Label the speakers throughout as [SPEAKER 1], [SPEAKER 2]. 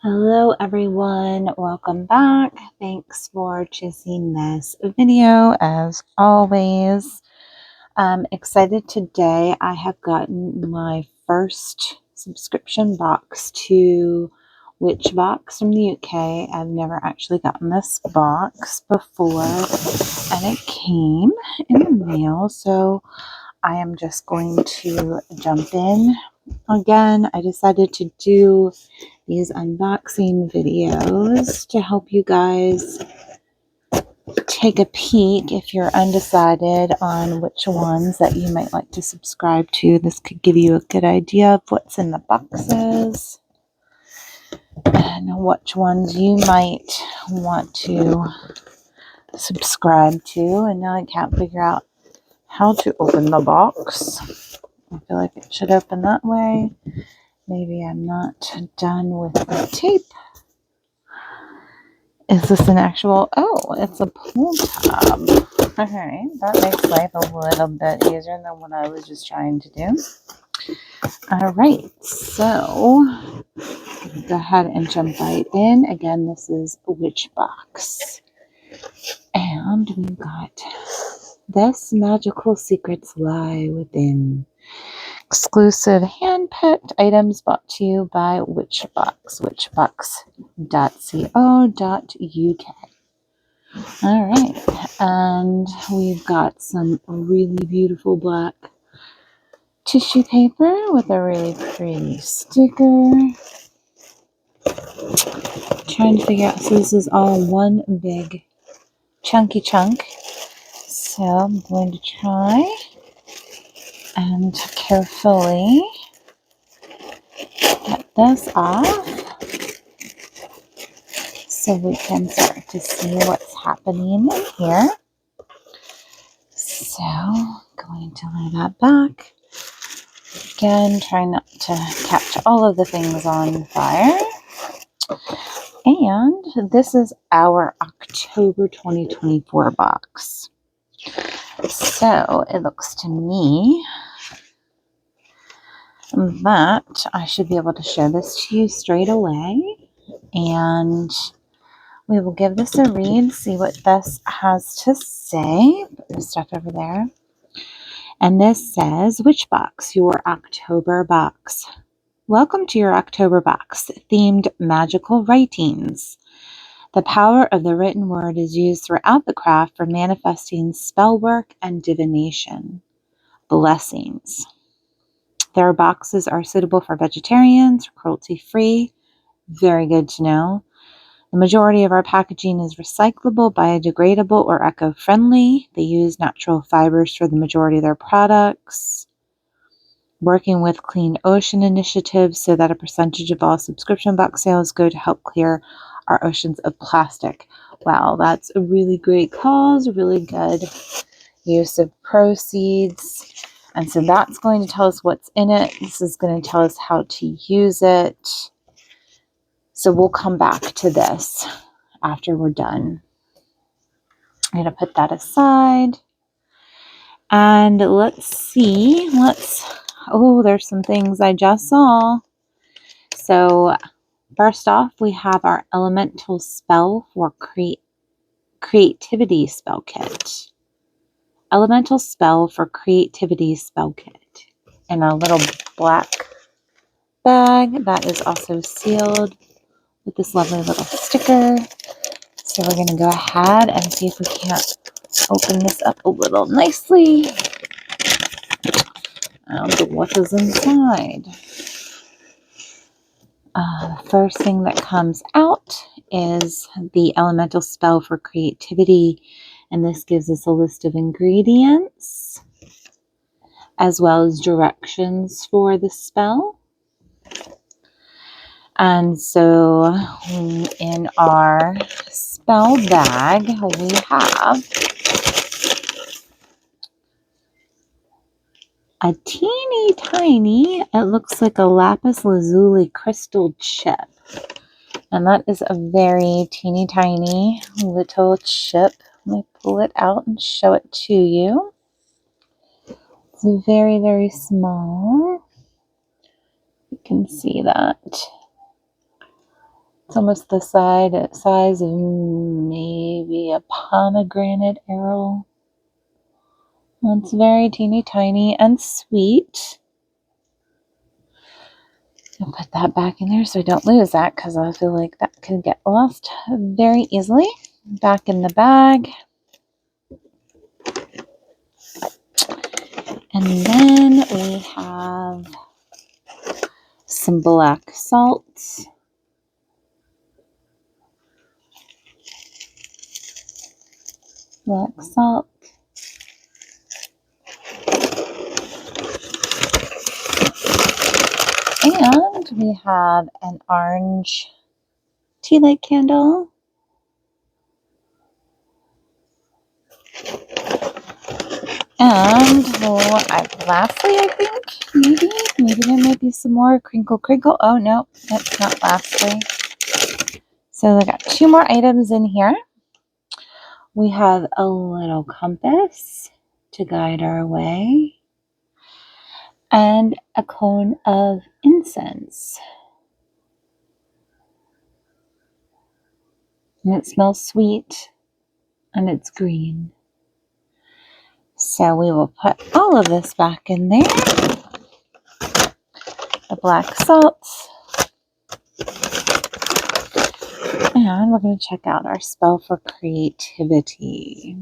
[SPEAKER 1] Hello everyone, welcome back. Thanks for choosing this video as always. I'm excited today. I have gotten my first subscription box to Witchbox from the UK. I've never actually gotten this box before and it came in the mail, so I am just going to jump in. Again, I decided to do these unboxing videos to help you guys take a peek if you're undecided on which ones that you might like to subscribe to. This could give you a good idea of what's in the boxes and which ones you might want to subscribe to. And now I can't figure out how to open the box. I feel like it should open that way. Maybe I'm not done with the tape. Is this an actual, oh, it's a pull tab. Okay, that makes life a little bit easier than what I was just trying to do. Alright, so go ahead and jump right in. Again, this is Witchbox. And we've got this magical secrets lie within. Exclusive hand-picked items brought to you by Witchbox, witchbox.co.uk. All right, and we've got some really beautiful black tissue paper with a really pretty sticker. Trying to figure out, so this is all one big chunky chunk. So I'm going to try and carefully get this off so we can start to see what's happening in here. So going to lay that back. Again, try not to catch all of the things on fire. And this is our October 2024 box. So it looks to me that I should be able to show this to you straight away. And we will give this a read, see what this has to say. Put this stuff over there. And this says, Witchbox, your October box. Welcome to your October box, themed magical writings. The power of the written word is used throughout the craft for manifesting spell work and divination. Blessings. Their boxes are suitable for vegetarians, cruelty-free. Very good to know. The majority of our packaging is recyclable, biodegradable, or eco-friendly. They use natural fibers for the majority of their products. Working with Clean Ocean initiatives so that a percentage of all subscription box sales go to help clear our oceans of plastic. Wow, that's a really great cause, really good use of proceeds. And so that's going to tell us what's in it. This is going to tell us how to use it. So we'll come back to this after we're done. I'm going to put that aside. And let's see. Oh, there's some things I just saw. So first off, we have our Elemental Spell for Creativity Spell Kit. Elemental Spell for Creativity Spell Kit. In a little black bag that is also sealed with this lovely little sticker. So we're going to go ahead and see if we can't open this up a little nicely. And what is inside? The first thing that comes out is the Elemental Spell for Creativity. And this gives us a list of ingredients as well as directions for the spell. And so in our spell bag, we have a teeny tiny, it looks like a lapis lazuli crystal chip. And that is a very teeny tiny little chip. Let me pull it out and show it to you. It's very, very small. You can see that. It's almost the size of maybe a pomegranate arrow. It's very teeny tiny and sweet. I'll put that back in there so I don't lose that, because I feel like that could get lost very easily. Back in the bag. And then we have some black salt. Black salt. And we have an orange tea light candle. And lastly, I think, maybe there might be some more crinkle. Oh, no, that's not lastly. So I got 2 more items in here. We have a little compass to guide our way, and a cone of incense. And it smells sweet, and it's green. So we will put all of this back in there. The black salt. And we're going to check out our spell for creativity.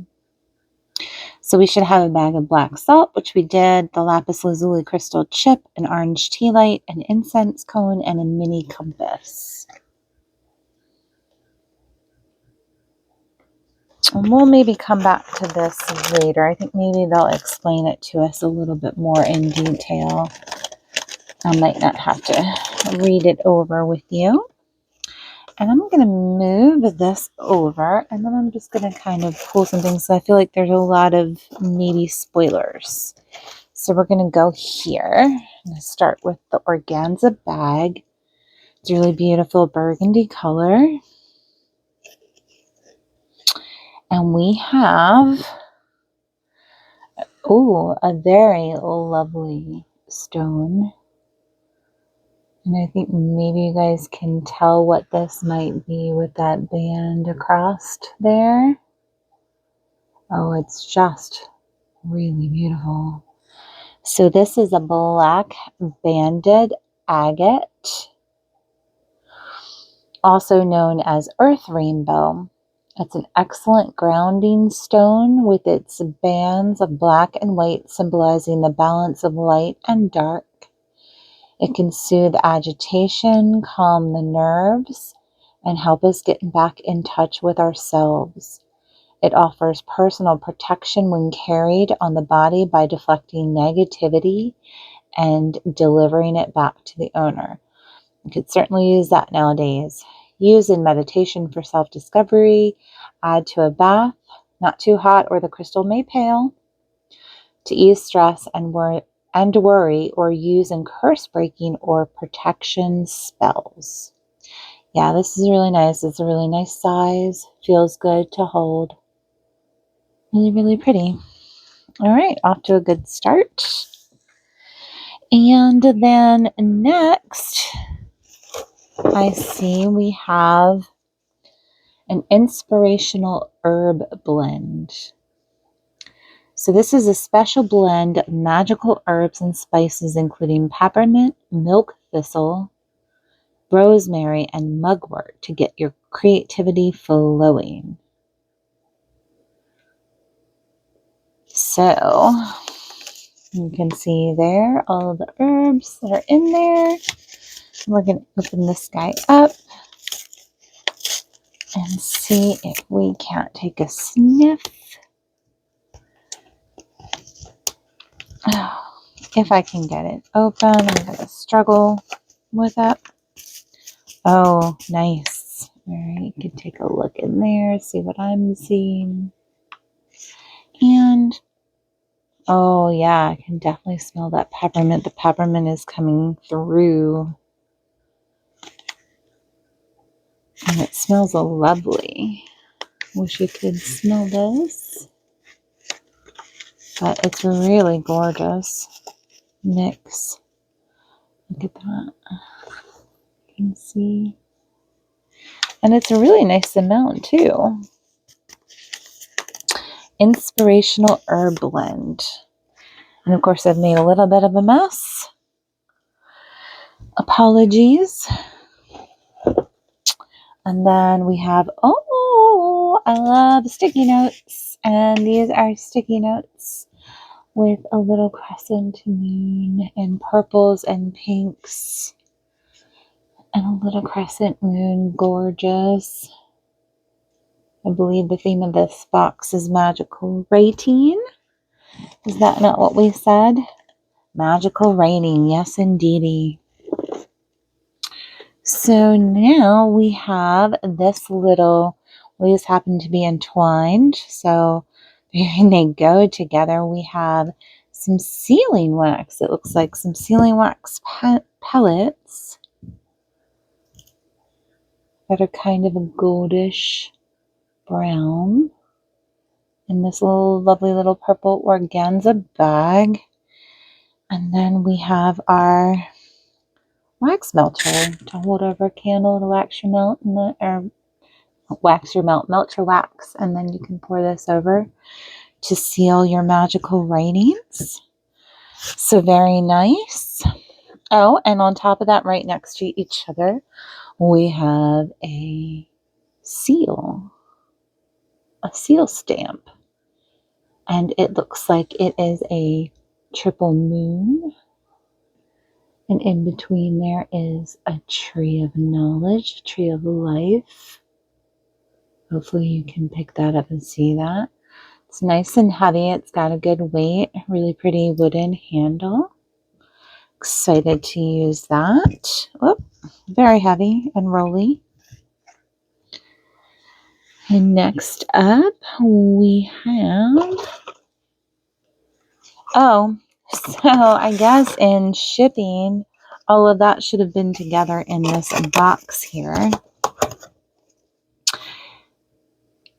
[SPEAKER 1] So we should have a bag of black salt, which we did, the lapis lazuli crystal chip, an orange tea light, an incense cone, and a mini compass. And we'll maybe come back to this later. I think maybe they'll explain it to us a little bit more in detail. I might not have to read it over with you. And I'm going to move this over, and then I'm just going to kind of pull some things. So I feel like there's a lot of maybe spoilers. So we're going to go here. I'm going to start with the organza bag. It's a really beautiful burgundy color. And we have, a very lovely stone. And I think maybe you guys can tell what this might be with that band across there. Oh, it's just really beautiful. So this is a black banded agate, also known as earth rainbow. It's an excellent grounding stone with its bands of black and white symbolizing the balance of light and dark. It can soothe agitation, calm the nerves, and help us get back in touch with ourselves. It offers personal protection when carried on the body by deflecting negativity and delivering it back to the owner. You could certainly use that nowadays. Use in meditation for self-discovery. Add to a bath, not too hot or the crystal may pale. To ease stress and worry, or use in curse breaking or protection spells. Yeah, this is really nice. It's a really nice size. Feels good to hold. Really, really pretty. All right, off to a good start. And then next, I see we have an inspirational herb blend. So this is a special blend of magical herbs and spices, including peppermint, milk thistle, rosemary, and mugwort to get your creativity flowing. So you can see there all of the herbs that are in there. We're going to open this guy up and see if we can't take a sniff. Oh, if I can get it open, I'm going to struggle with it. Oh, nice. All right, you can take a look in there, see what I'm seeing. And, oh yeah, I can definitely smell that peppermint. The peppermint is coming through. And it smells lovely. Wish you could smell this. But it's really gorgeous mix. Look at that. You can see. And it's a really nice amount too. Inspirational herb blend. And of course I've made a little bit of a mess. Apologies. And then we have, oh, I love sticky notes. And these are sticky notes with a little crescent moon and purples and pinks. And a little crescent moon, gorgeous. I believe the theme of this box is magical writing. Is that not what we said? Magical writing, yes indeedy. So now we have this little, these happen to be entwined, so they go together. We have some sealing wax. It looks like some sealing wax pellets that are kind of a goldish brown in this little lovely little purple organza bag. And then we have our wax melter to hold over a candle to wax your melt, or wax your melt your wax, and then you can pour this over to seal your magical writings. So very nice. Oh, and on top of that, right next to each other, we have a seal stamp. And it looks like it is a triple moon. And in between there is a tree of knowledge, a tree of life. Hopefully you can pick that up and see that. It's nice and heavy. It's got a good weight. Really pretty wooden handle. Excited to use that. Oh, very heavy and rolly. And next up we have... Oh, so I guess in shipping, all of that should have been together in this box here.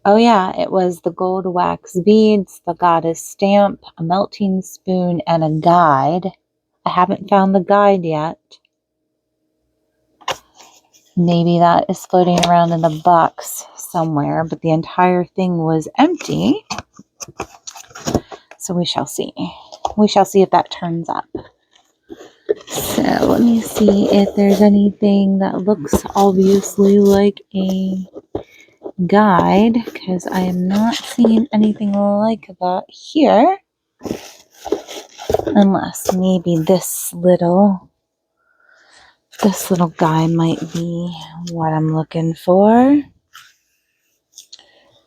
[SPEAKER 1] Oh yeah, it was the gold wax beads, the goddess stamp, a melting spoon, and a guide. I haven't found the guide yet. Maybe that is floating around in the box somewhere, but the entire thing was empty. So we shall see. We shall see if that turns up. So let me see if there's anything that looks obviously like a guide, because I am not seeing anything like that here. Unless maybe this little guy might be what I'm looking for.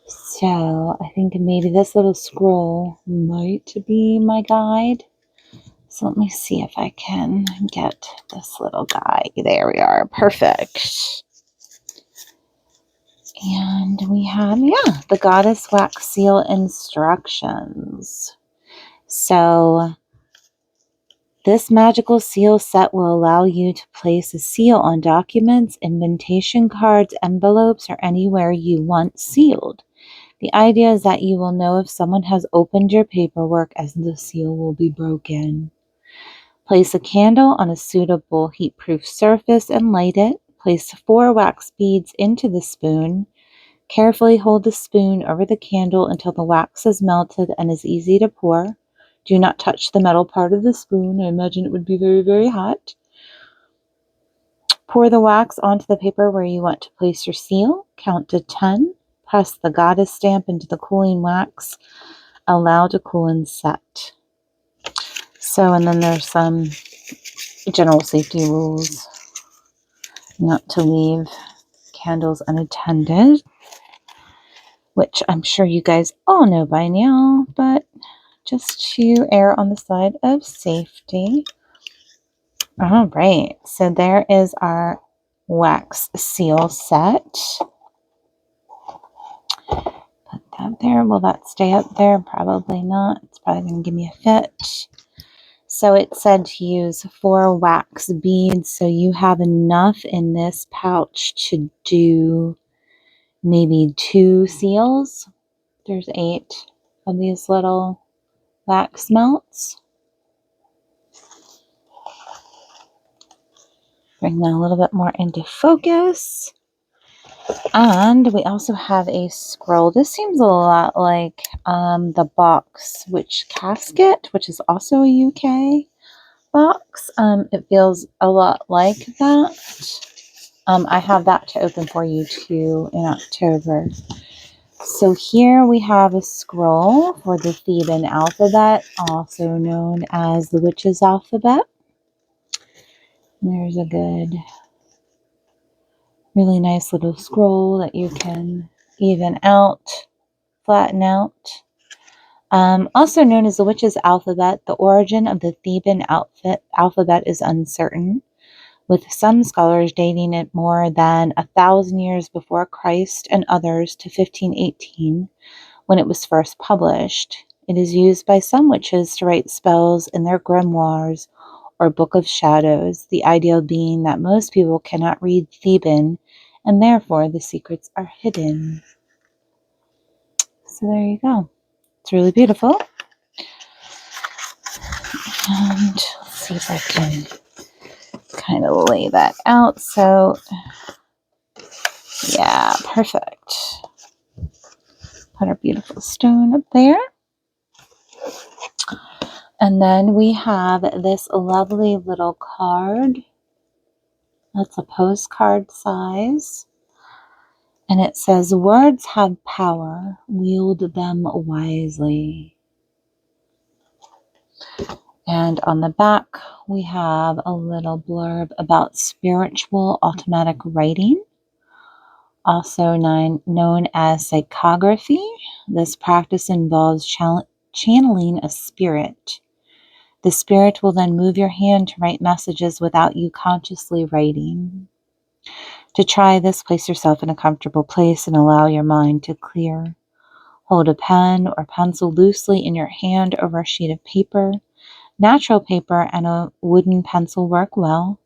[SPEAKER 1] So I think maybe this little scroll might be my guide. So let me see if I can get this little guy. There we are. Perfect. And we have, yeah, the Goddess Wax Seal instructions. So this magical seal set will allow you to place a seal on documents, invitation cards, envelopes, or anywhere you want sealed. The idea is that you will know if someone has opened your paperwork, as the seal will be broken. Place a candle on a suitable heat-proof surface and light it. Place 4 wax beads into the spoon. Carefully hold the spoon over the candle until the wax is melted and is easy to pour. Do not touch the metal part of the spoon. I imagine it would be very, very hot. Pour the wax onto the paper where you want to place your seal. Count to 10. Press the goddess stamp into the cooling wax. Allow to cool and set. So, and then there's some general safety rules. Not to leave candles unattended, which I'm sure you guys all know by now, but just to err on the side of safety. All right, so there is our wax seal set. Put that there. Will that stay up there? Probably not. It's probably going to give me a fit. So it said to use 4 wax beads, so you have enough in this pouch to do maybe 2 seals. There's 8 of these little wax melts. Bring that a little bit more into focus. And we also have a scroll. This seems a lot like the box Witch Casket, which is also a UK box. It feels a lot like that. I have that to open for you too in October. So here we have a scroll for the Theban alphabet, also known as the witch's alphabet. There's a good, really nice little scroll that you can even out, flatten out. Also known as the witch's alphabet, the origin of the Theban alphabet is uncertain, with some scholars dating it more than 1,000 years before Christ and others to 1518, when it was first published. It is used by some witches to write spells in their grimoires or Book of Shadows, the idea being that most people cannot read Theban, and therefore the secrets are hidden. So there you go. It's really beautiful. And let's see if I can kind of lay that out. So, yeah, perfect. Put our beautiful stone up there. And then we have this lovely little card. That's a postcard size. And it says, words have power. Wield them wisely. And on the back, we have a little blurb about spiritual automatic writing, also known as psychography. This practice involves channeling a spirit. The spirit will then move your hand to write messages without you consciously writing. To try this, place yourself in a comfortable place and allow your mind to clear. Hold a pen or pencil loosely in your hand over a sheet of paper. Natural paper and a wooden pencil work well.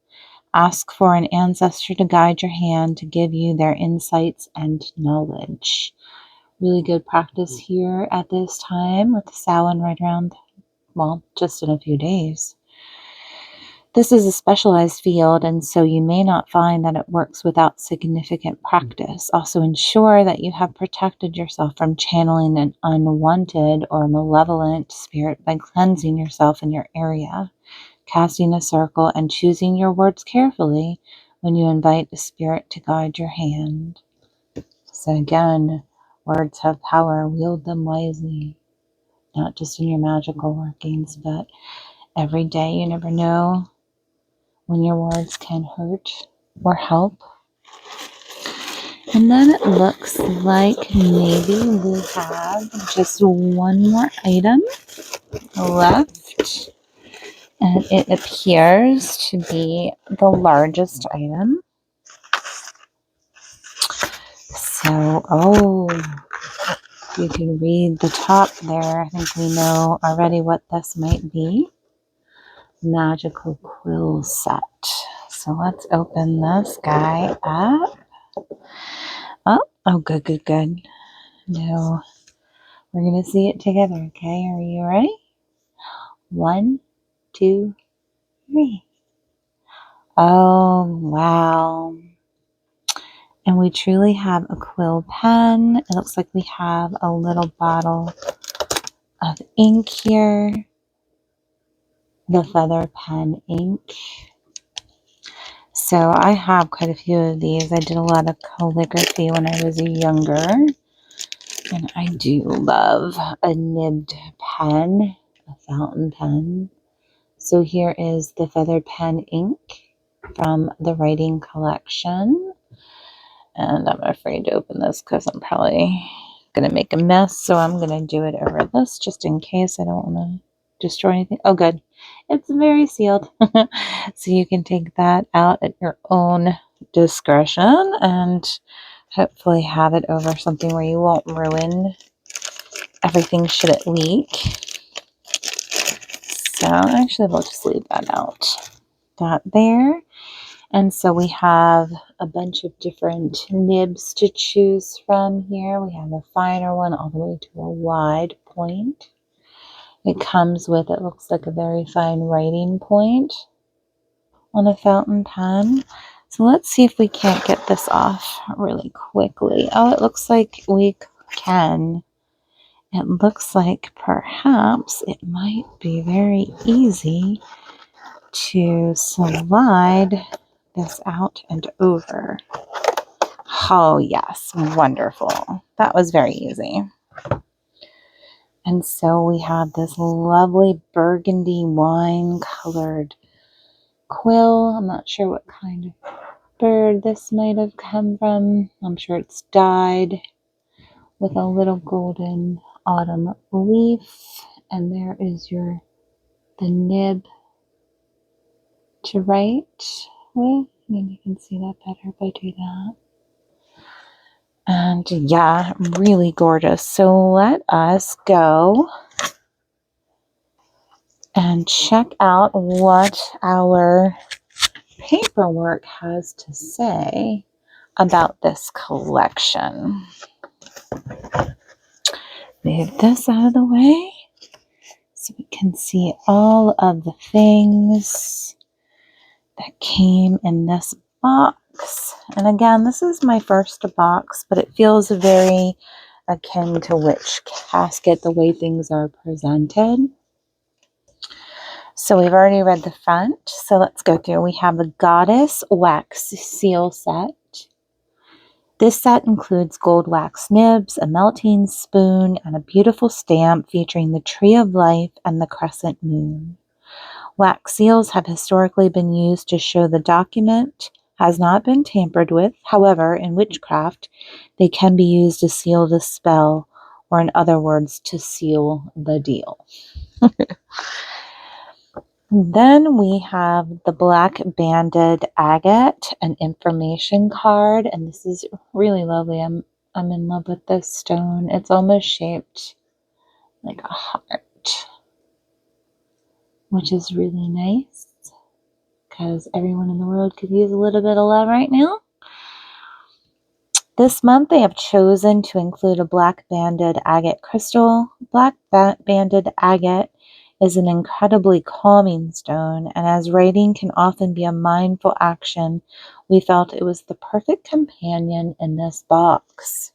[SPEAKER 1] Ask for an ancestor to guide your hand to give you their insights and knowledge. Really good practice here at this time with the Samhain right around, well, just in a few days. This is a specialized field, and so you may not find that it works without significant practice. Also ensure that you have protected yourself from channeling an unwanted or malevolent spirit by cleansing yourself in your area, casting a circle, and choosing your words carefully when you invite a spirit to guide your hand. So again, words have power. Wield them wisely, not just in your magical workings, but every day. You never know when your words can hurt or help. And then it looks like maybe we have just one more item left. And it appears to be the largest item. So, you can read the top there. I think we know already what this might be. Magical quill set. So let's open this guy up. Oh, good. No, we're going to see it together, okay? Are you ready? 1, 2, 3. Oh, wow. And we truly have a quill pen. It looks like we have a little bottle of ink here. The feather pen ink. So I have quite a few of these. I did a lot of calligraphy when I was younger. And I do love a nibbed pen, a fountain pen. So here is the feather pen ink from the writing collection. And I'm afraid to open this because I'm probably going to make a mess. So I'm going to do it over this just in case. I don't want to destroy anything. Oh, good. It's very sealed. So you can take that out at your own discretion and hopefully have it over something where you won't ruin everything should it leak. So actually we'll just leave that out. That there. And so we have a bunch of different nibs to choose from here. We have a finer one all the way to a wide point. It comes with, it looks like a very fine writing point on a fountain pen. So let's see if we can't get this off really quickly. Oh, it looks like we can. It looks like perhaps it might be very easy to slide this out and over. Oh, yes. Wonderful. That was very easy. And so we have this lovely burgundy wine colored quill. I'm not sure what kind of bird this might have come from. I'm sure it's dyed with a little golden autumn leaf. And there is the nib to write with. Maybe you can see that better if I do that. And yeah, really gorgeous. So let us go and check out what our paperwork has to say about this collection. Move this out of the way so we can see all of the things that came in this box. And again, this is my first box, but it feels very akin to Witch Casket, the way things are presented. So we've already read the front, so let's go through. We have the Goddess Wax Seal Set. This set includes gold wax nibs, a melting spoon, and a beautiful stamp featuring the Tree of Life and the crescent moon. Wax seals have historically been used to show the document has not been tampered with. However, in witchcraft, they can be used to seal the spell, or in other words, to seal the deal. Then we have the black banded agate, an information card, and this is really lovely. I'm in love with this stone. It's almost shaped like a heart, which is really nice because everyone in the world could use a little bit of love right now. This month they have chosen to include a black banded agate crystal. Black banded agate is an incredibly calming stone, and as writing can often be a mindful action, we felt it was the perfect companion in this box.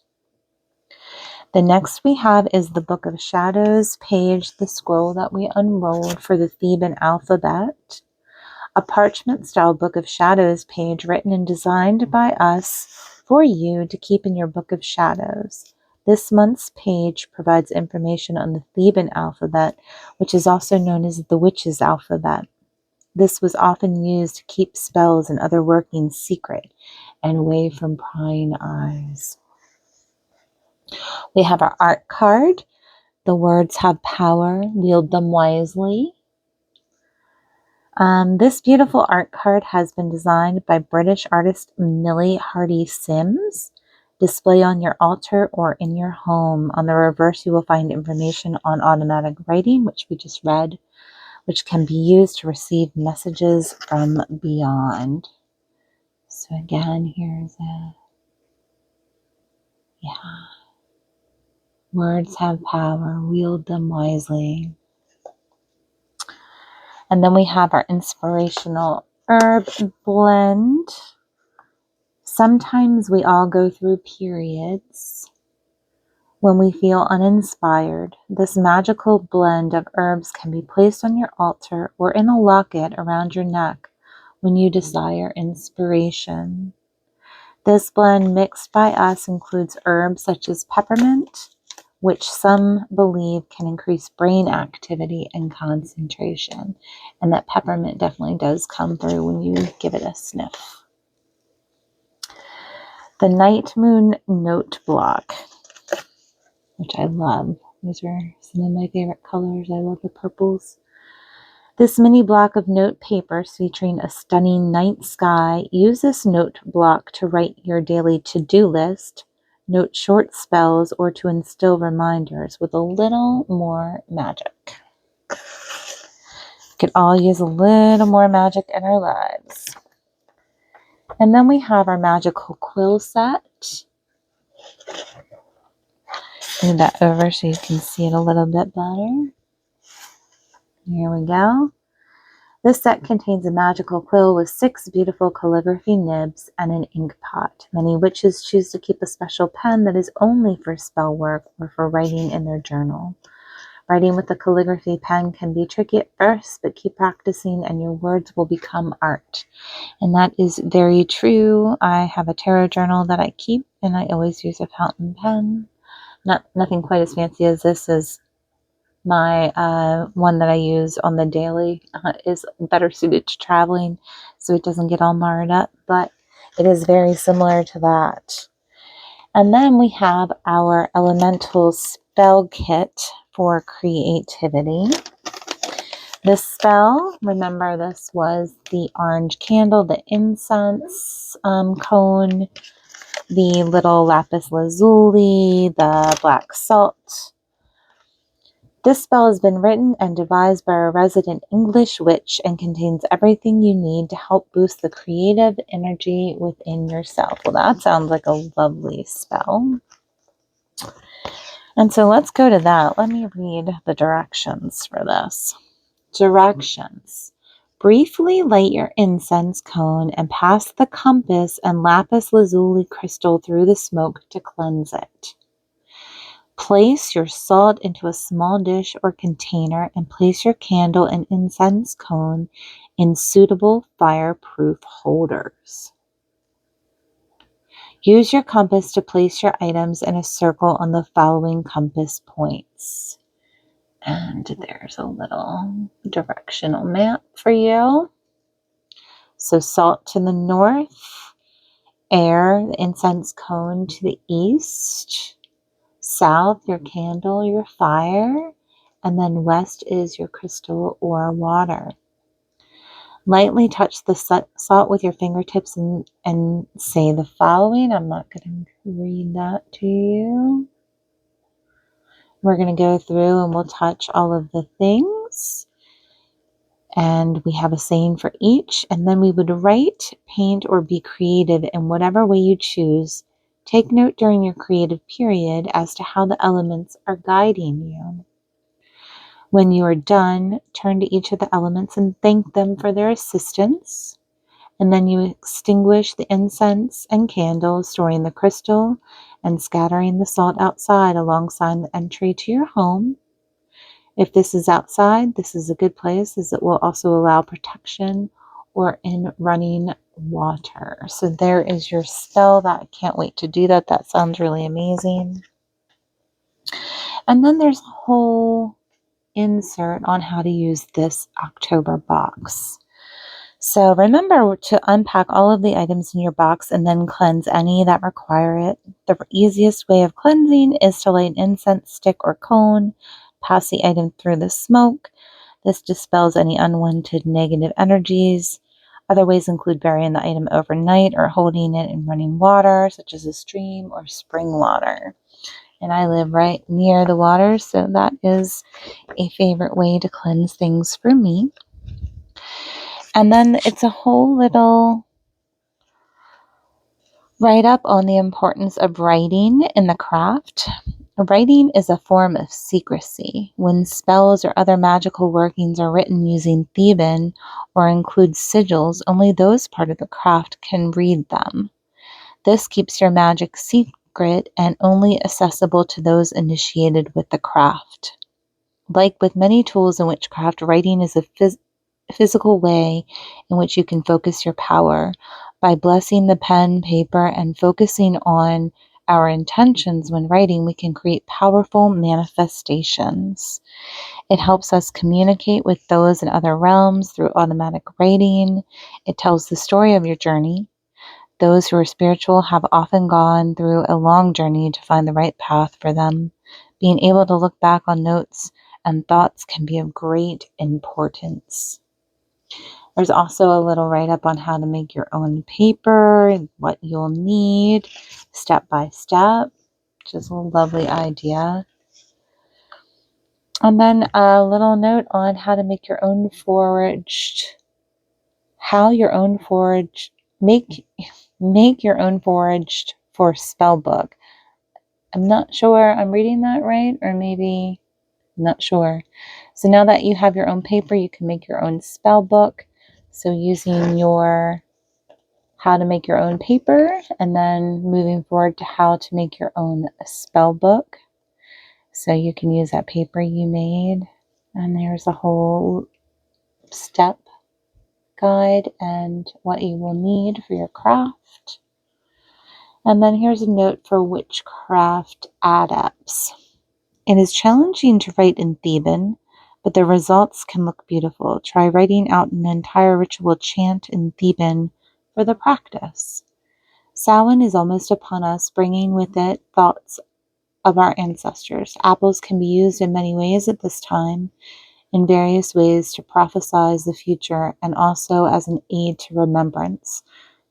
[SPEAKER 1] The next we have is the Book of Shadows page, the scroll that we unrolled for the Theban alphabet. A parchment-style Book of Shadows page written and designed by us for you to keep in your Book of Shadows. This month's page provides information on the Theban alphabet, which is also known as the witch's alphabet. This was often used to keep spells and other workings secret and away from prying eyes. We have our art card. The words have power. Wield them wisely. This beautiful art card has been designed by British artist Millie Hardy Sims. Display on your altar or in your home. On the reverse, you will find information on automatic writing, which we just read, which can be used to receive messages from beyond. So again, here's words have power. Wield them wisely. And then we have our inspirational herb blend. Sometimes we all go through periods when we feel uninspired. This magical blend of herbs can be placed on your altar or in a locket around your neck when you desire inspiration. This blend mixed by us includes herbs such as peppermint, which some believe can increase brain activity and concentration. And that peppermint definitely does come through when you give it a sniff. The Night Moon Note Block, which I love. These are some of my favorite colors. I love the purples. This mini block of note paper featuring a stunning night sky. Use this note block to write your daily to-do list, note short spells, or to instill reminders with a little more magic. We could all use a little more magic in our lives. And then we have our magical quill set. Move that over so you can see it a little bit better. Here we go. This set contains a magical quill with 6 beautiful calligraphy nibs and an ink pot. Many witches choose to keep a special pen that is only for spell work or for writing in their journal. Writing with a calligraphy pen can be tricky at first, but keep practicing and your words will become art. And that is very true. I have a tarot journal that I keep, and I always use a fountain pen. Nothing quite as fancy as this is my one that I use on the daily is better suited to traveling, so it doesn't get all marred up, but it is very similar to that. And then we have our elemental spell kit for creativity. This spell, remember this was the orange candle, the incense cone, the little lapis lazuli, the black salt. This spell has been written and devised by a resident English witch and contains everything you need to help boost the creative energy within yourself. Well, that sounds like a lovely spell. And so let's go to that. Let me read the directions for this. Directions. Briefly light your incense cone and pass the compass and lapis lazuli crystal through the smoke to cleanse it. Place your salt into a small dish or container and place your candle and incense cone in suitable fireproof holders. Use your compass to place your items in a circle on the following compass points. And there's a little directional map for you. So salt to the north, air, the incense cone to the east, south, your candle, your fire, and then west is your crystal or water. Lightly touch the salt with your fingertips and say the following. I'm not going to read that to you. We're going to go through and we'll touch all of the things. And we have a saying for each. And then we would write, paint, or be creative in whatever way you choose. Take note during your creative period as to how the elements are guiding you. When you are done, turn to each of the elements and thank them for their assistance. And then you extinguish the incense and candles, storing the crystal and scattering the salt outside alongside the entry to your home. If this is outside, this is a good place as it will also allow protection or in running water. So there is your spell. That I can't wait to do that. That sounds really amazing. And then there's a whole insert on how to use this October box. So remember to unpack all of the items in your box and then cleanse any that require it. The easiest way of cleansing is to light an incense stick or cone, pass the item through the smoke. This dispels any unwanted negative energies. Other ways include burying the item overnight or holding it in running water, such as a stream or spring water. And I live right near the water, so that is a favorite way to cleanse things for me. And then it's a whole little write-up on the importance of writing in the craft. Writing is a form of secrecy. When spells or other magical workings are written using Theban or include sigils, only those part of the craft can read them. This keeps your magic secret and only accessible to those initiated with the craft. Like with many tools in witchcraft, writing is a physical way in which you can focus your power. By blessing the pen, paper, and focusing on our intentions when writing, we can create powerful manifestations. It helps us communicate with those in other realms through automatic writing. It tells the story of your journey. Those who are spiritual have often gone through a long journey to find the right path for them. Being able to look back on notes and thoughts can be of great importance. There's also a little write-up on how to make your own paper, what you'll need, step by step, which is a make your own foraged for spell book. I'm not sure I'm reading that right, or maybe Not sure. So now that you have your own paper, you can make your own spell book. So using your how to make your own paper, and then moving forward to how to make your own spell book. So you can use that paper you made, and there's a whole step guide and what you will need for your craft. And then here's a note for witchcraft adepts. It is challenging to write in Theban, but the results can look beautiful. Try writing out an entire ritual chant in Theban for the practice. Samhain is almost upon us, bringing with it thoughts of our ancestors. Apples can be used in many ways at this time, in various ways to prophesize the future, and also as an aid to remembrance.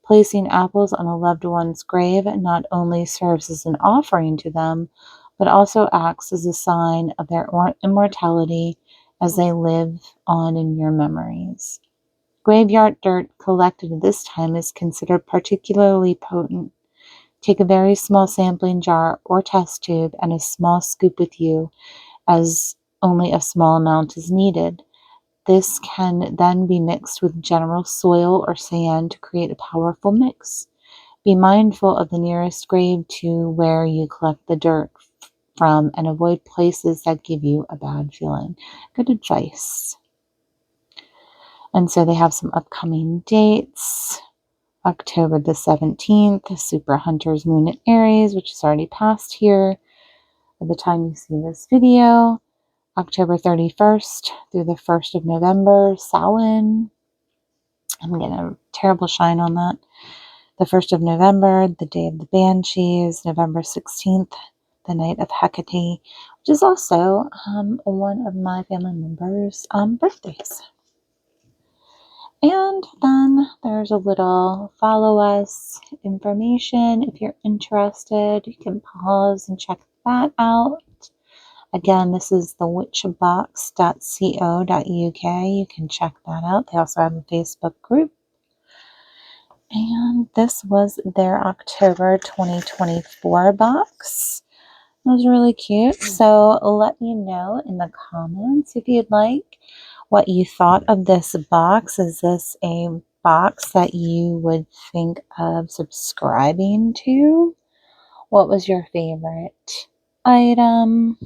[SPEAKER 1] Placing apples on a loved one's grave not only serves as an offering to them, but also acts as a sign of their immortality as they live on in your memories. Graveyard dirt collected at this time is considered particularly potent. Take a very small sampling jar or test tube and a small scoop with you, as only a small amount is needed. This can then be mixed with general soil or sand to create a powerful mix. Be mindful of the nearest grave to where you collect the dirt from and avoid places that give you a bad feeling. Good advice. And so they have some upcoming dates. October the 17th, Super Hunter's Moon in Aries, which is already passed here by the time you see this video. October 31st through the 1st of November, Samhain. I'm getting a terrible shine on that. The 1st of November, the Day of the Banshees. November 16th, the Night of Hecate, which is also one of my family members' birthdays. And then there's a little follow us information. If you're interested, you can pause and check that out. Again, this is the witchbox.co.uk. You can check that out. They also have a Facebook group. And this was their October 2024 box. It was really cute. So let me know in the comments if you'd like what you thought of this box. Is this a box that you would think of subscribing to? What was your favorite item?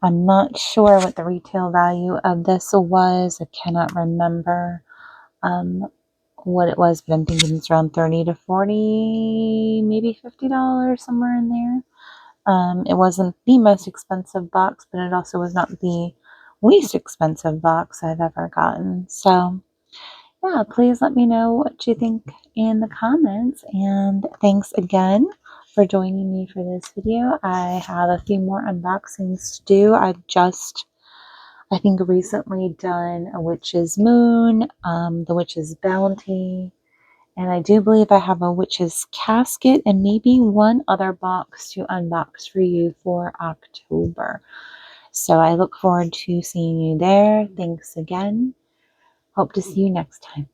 [SPEAKER 1] I'm not sure what the retail value of this was. I cannot remember what it was, but I'm thinking it's around 30 to 40, maybe $50, somewhere in there. It wasn't the most expensive box, but it also was not the least expensive box I've ever gotten. So, yeah, please let me know what you think in the comments. And thanks again for joining me for this video. I have a few more unboxings to do. I think, recently done a Witch's Moon, the Witch's Bounty, and I do believe I have a Witch's Casket and maybe one other box to unbox for you for October. So I look forward to seeing you there. Thanks again. Hope to see you next time.